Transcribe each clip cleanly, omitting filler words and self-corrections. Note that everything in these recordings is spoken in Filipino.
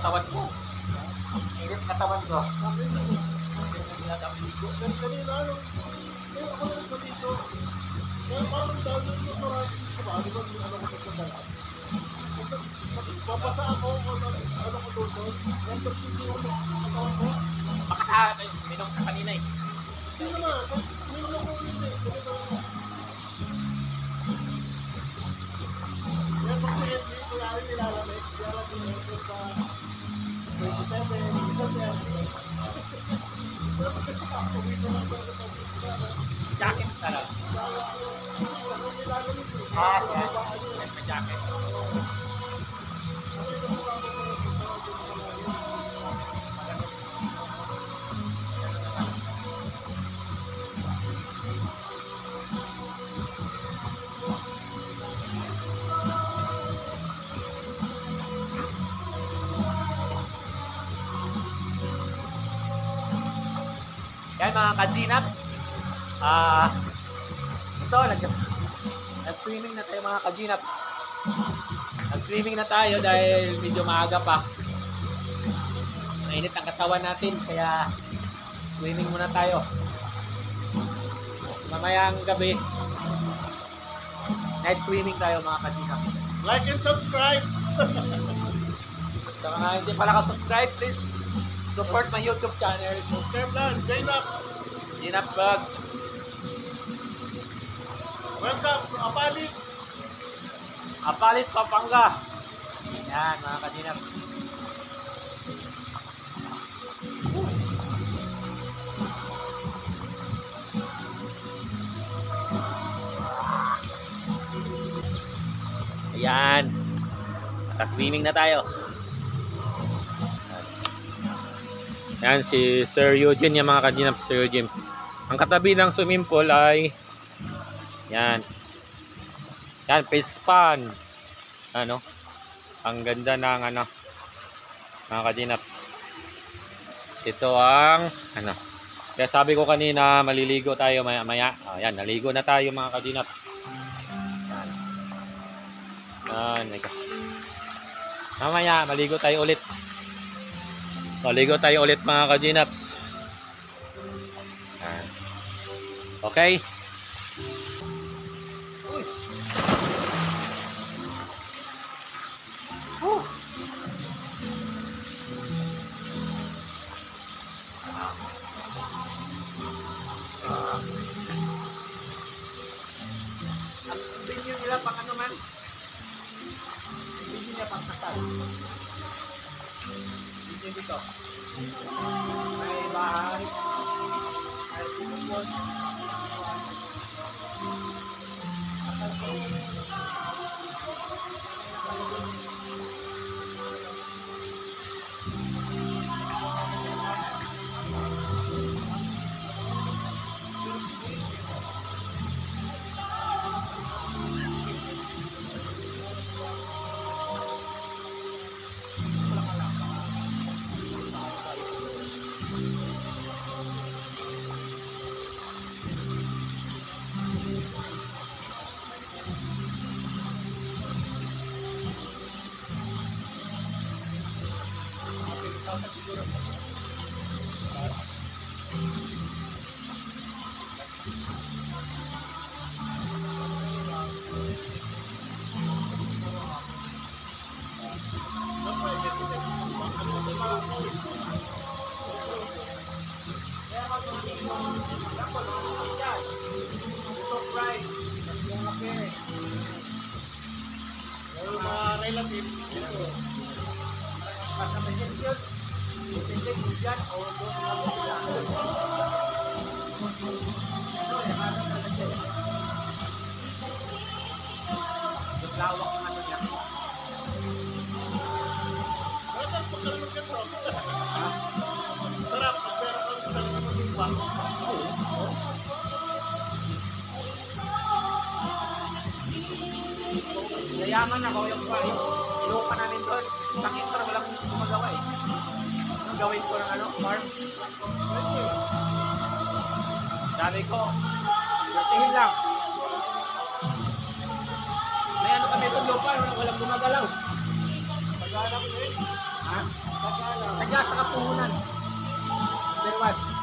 katawan ko. Init katawan ko. Kanina, ako na dito. Kaya parang dahil yung marami ko ba? Di ba ano ko sa dala? Papasa ako o ano ko doon. Yan ba yung katawan ko? Baka minong ka kanina eh. Hindi naman. Minum ako ulit eh. Yan ba kaya kaya rin nilalamig? Kaya lang dito sa 27. Jacket na lang. Yan. May jacket. Yan mga kadinap. Ito, nag-swimming na tayo mga kadinap. Nag-swimming na tayo dahil medyo maaga pa. Mainit ang katawan natin, kaya swimming muna tayo. Mamayang gabi, night swimming tayo mga kadinap. Like and subscribe! Sa mga hindi pa nakasubscribe, please support my YouTube channel. Subscribe lang, Jaynap! Dinap Vlog. Welcome to Apalit! Apalit, Pampanga. Yan mga kadinap. Ayan. Naka-swimming na tayo. Yan si Sir Eugene, yung mga kadinap, Sir Eugene. Ang katabi ng swimming pool ay yan. Yan, face pan. Ano? Ang ganda ng ano, mga kadinap. Ito ang ano. Kaya sabi ko kanina, maliligo tayo maya. Yan, naligo na tayo mga kadinap. Yan. Yan, mamaya, maligo tayo ulit. Maligo tayo ulit mga kadinaps. Okay? Ang video nila pang ano man? Ang video nila pang kasal. Video dito. May bahay. May pinunod. relatives dito. Basta may yun, depende kung dyan o doon na mo sila. Yung lawak ng ano niya. Sarap pagkaroon ka bro. Sarap pag meron kang sarili ng limba. Yayaman ako yung ilupa namin doon. Sakit pero walang gumagawa eh. Anong gawin ko ng ano, farm? Sabi ko, tingin lang. May ano kami doon lupa, walang gumagalaw. Pag-anak ko eh. Ha? Pagkala. Kanya sa kapuhunan. Number 1.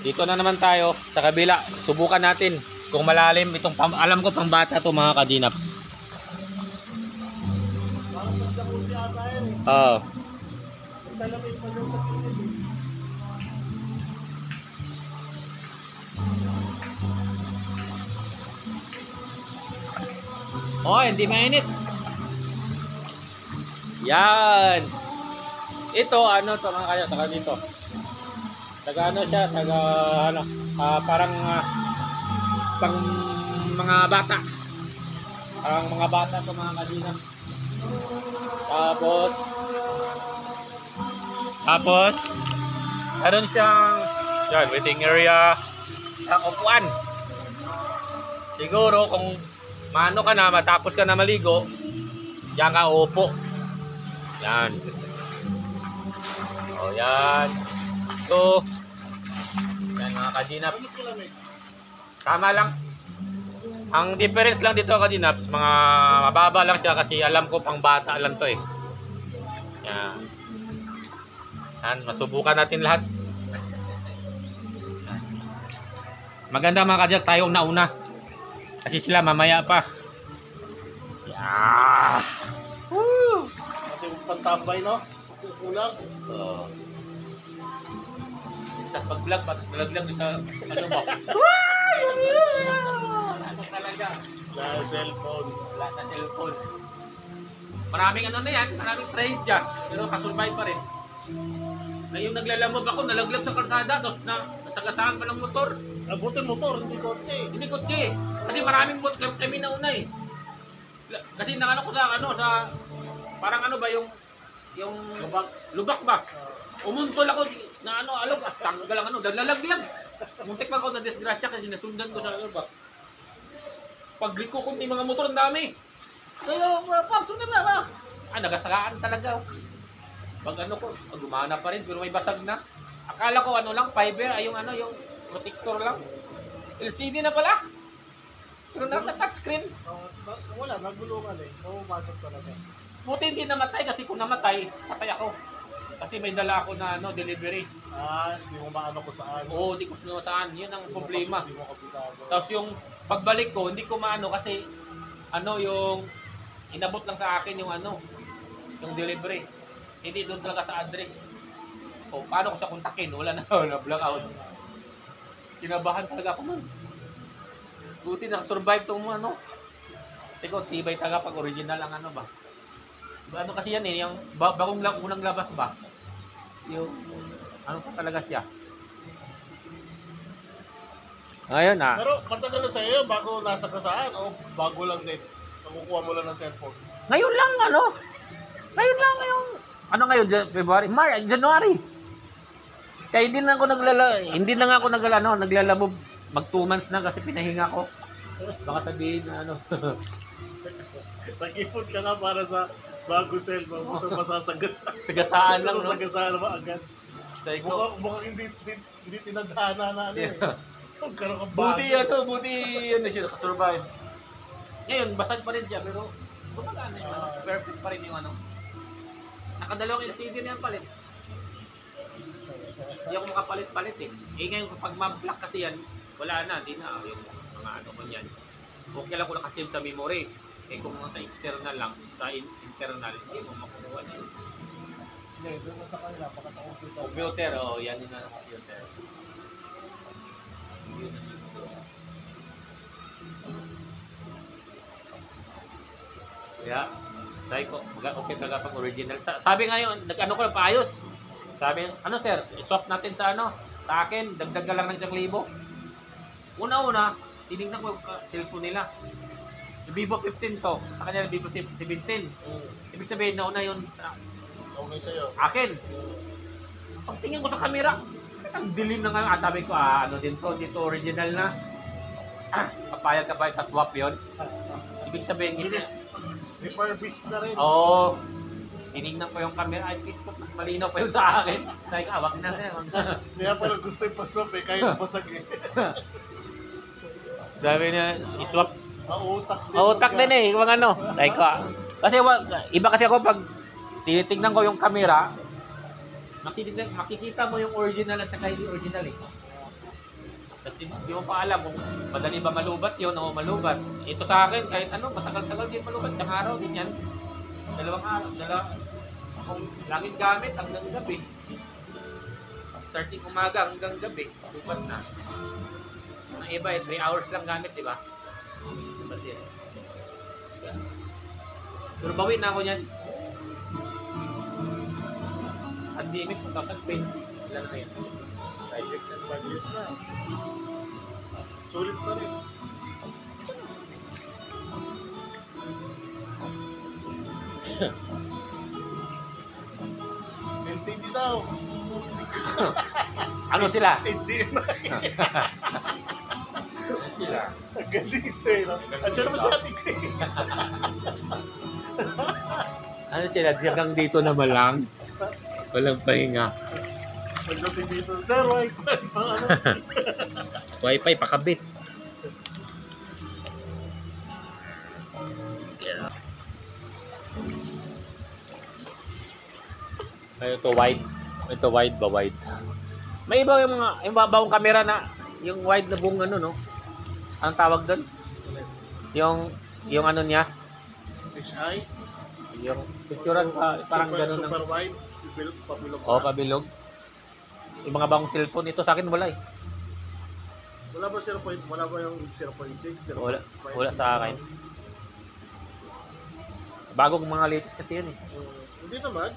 Dito na naman tayo sa kabila. Subukan natin kung malalim itong alam ko pang bata to mga kadinaps. Parang sa Jacuzi ata yan eh. Oo. Isa lang yung pagkaw sa kilid eh. Oh, hindi mainit. Yan. Ito ano to mga kaya taga dito. Taga ano siya, taga ano, parang pang mga bata. Parang mga bata to mga kadinaps. Tapos, meron siyang yan, waiting area, ang upuan. Siguro kung maano ka na, matapos ka na maligo, diyan ka upo. Yan. O yan. So, yan mga kadinaps. Ano sila may? Tama lang. Ang difference lang dito kadinaps, mga mababa lang siya kasi alam ko pang bata lang to eh. Yan. Yan, masubukan natin lahat. Maganda mga kadyak tayo una-una. Kasi sila mamaya pa. Yeah. Woo! Kasi pantambay no? Kulang. Oh. Tapos pag-vlog, pag-vlog sa ano mo. Ano talaga? Na cellphone. Wala na cellphone. Maraming ano na yan, maraming trade dyan. Pero kasurvive pa rin. Na yung naglalamog ako, nalaglag sa kalsada, tapos nasagasaan pa ng motor. Buti motor, hindi kotse. Hindi kotse. Kasi maraming motor kami na una eh. Kasi nang ano ko sa ano, sa parang ano ba yung lubak ba? Umuntol ako na ano, alog, tanggal ang ano, nalaglag. Muntik pa ako na disgrasya kasi nasundan ko sa lubak. Pagliko ko ng mga motor, ang dami. Kaya, pap, sundan na ba? Nagasagaan talaga. Pag ano ko, gumana pa rin, pero may basag na. Akala ko ano lang, fiber, ay yung ano, yung protector lang. LCD na pala. Pero touchscreen. Wala, nagulungan eh. Pumasok talaga. Buti hindi namatay kasi kung namatay, patay ako. Kasi may dala ako na ano, delivery. Hindi mo maano ko saan. Oo, hindi ko saan. Yun ang problema. Hindi mo kapitado. Tapos yung pagbalik ko, hindi ko maano kasi ano yung inabot lang sa akin yung ano, yung delivery. Hindi doon talaga sa address. O paano ko siya kontakin? Wala na, wala blackout. Kinabahan talaga ako nun. Buti nakasurvive tong ano. Teko, tibay talaga pag original ang ano ba. Ano kasi yan eh, yung bagong unang labas ba? Yung ano pa talaga siya. Ayun na. Pero matagal na sa'yo bago nasa kasaan o bago lang din? Nakukuha mo lang ng cellphone. Ngayon lang ano? Ngayon lang yung ano ngayon, February, January. Kaya hindi na ako naglalabog. Mag 2 months na kasi pinahinga ko. Baka sabihin na ano. Nag-ipon ka nga para sa bago cellphone. Ito masasagasaan. Sagasaan lang, no? Masasagasaan ba agad? Dahil ko, Mukhang hindi tinadhana na ano eh. Magkaroon ka buti yan na siya, nakasurvive. Ngayon, basag pa rin siya, pero gumagana yung ano, perfect pa rin yung ano. Nakadalawang LCD na yan palit. Hindi ako makapalit-palit eh. Ngayon kapag ma-block kasi yan, wala na, di na yung mga ano ko yan. Okay lang kung nakasave sa memory. Eh kung sa external lang, sa internal, hindi mo makukuha na yun. Hindi, doon sa kanila, baka sa computer. Computer, yan yung na computer. Yun ang computer. Kaya, Sabi ko, okay talaga pag original. Sabi ngayon, nag-ano ko na paayos. Sabi, ano sir, swap natin sa ano, sa akin, dagdag ka lang ng 1,000. Una-una, tinignan ko yung cellphone nila. Yung Vivo 15 to, sa kanya Vivo 17. Ibig sabihin, nauna yun sa Okay sa'yo. akin. Pagtingin ko sa camera, ang dilim na ngayon. Sabi ko, ano din to, dito original na. Papayag ka ba yung swap yun? Ibig sabihin, hindi. Refurbished na rin. Oo. Tinignan ko yung camera, ay kiss ko, mas malinaw pa yun sa akin. Sabi ko, wag na rin. Kaya pala gusto yung paswap eh, kahit basag eh. Sabi niya, iswap. Mautak din. Utak din eh, yung mga ano. Sabi ko, kasi iba kasi ako pag tinitignan ko yung camera, makikita mo yung original at saka hindi original eh. Kasi hindi mo pa alam kung madali ba malubat yun o malubat. Ito sa akin, kahit ano, matagal-tagal din malubat. Isang araw din yan. Dalawang araw, kung laging gamit hanggang gabi. Starting umaga hanggang gabi, lubat na. Ang iba, 3 hours lang gamit, di ba? Lubat yan. Pero bawin na ako niyan. Pandemic 2020. Ilan na yun? 5 years and 5 years na. Sulit na rin. LCD daw. Ano sila? HDMI. Sila. Ang galing ito eh. No? Andiyan naman sa ating Ano sila? Hanggang dito naman lang. Walang pahinga. pagdating dito. Sir, wifi. Ano? Wi-Fi pakabit. Ay, ito wide. Ito wide ba wide? May iba yung mga yung babawang camera na yung wide na buong ano no. Anong tawag doon? Yung ano niya, HI. yung picturean parang ganun ng Super wide. Pabilog. pabilog. Yung mga bagong cellphone ito sa akin wala eh. Wala ba 0. Wala ba yung 0.6? Wala sa akin. Bagong mga latest kasi yun eh. Hindi naman.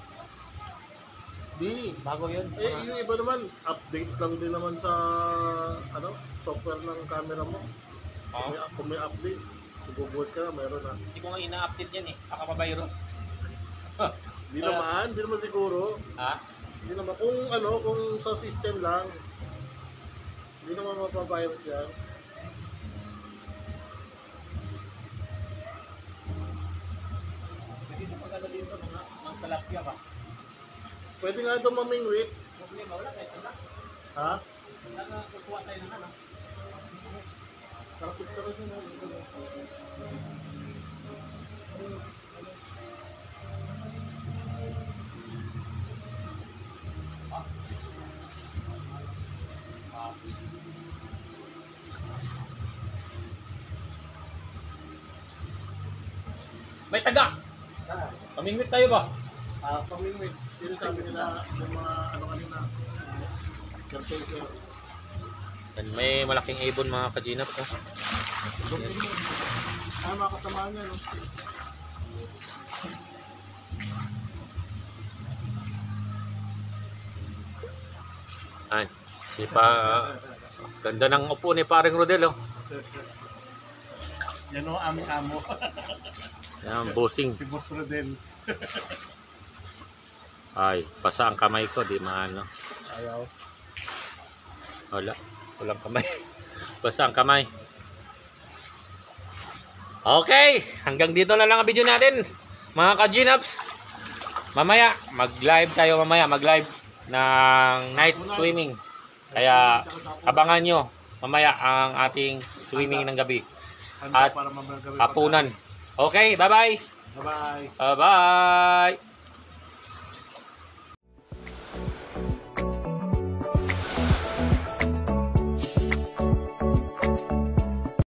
Di, bago yun. Eh, yung iba naman, update lang din naman sa ano software ng camera mo. Kung may update, sububuhat ka na, mayroon na. Hindi ko nga ina-update yan eh. Baka pa-virus. Hindi naman siguro. Ha? Hindi naman, kung ano, kung sa system lang, hindi naman mapavirus yan. Hindi na maganda dito mga salapya ba? Pwede nga ito mamingwit. Problema, wala kayo. Ha? Wala na kukuha tayo ng ano. Karapit ka rin yun. May taga! Pamingwit tayo ba? Pamingwit. Yun sabi nila yung mga ano kanina. Caretaker. Yan, may malaking ibon mga kajinap. No? Mga kasama niya, no? Ay, ganda ng upo ni paring Rodel. Oh. Yan o, aming amo. Yan, bossing. Si Boss Rodel. Ay, basa ang kamay ko, di maano. Ayaw. Walang kamay. Basa ang kamay. Okay, hanggang dito na lang ang video natin. Mga ka-Ginaps, mamaya, mag-live tayo mag-live ng night swimming. Kaya, abangan nyo mamaya ang ating swimming ng gabi. Handa At para mamaya gawin hapunan. Okay, bye-bye. Bye-bye. Bye-bye.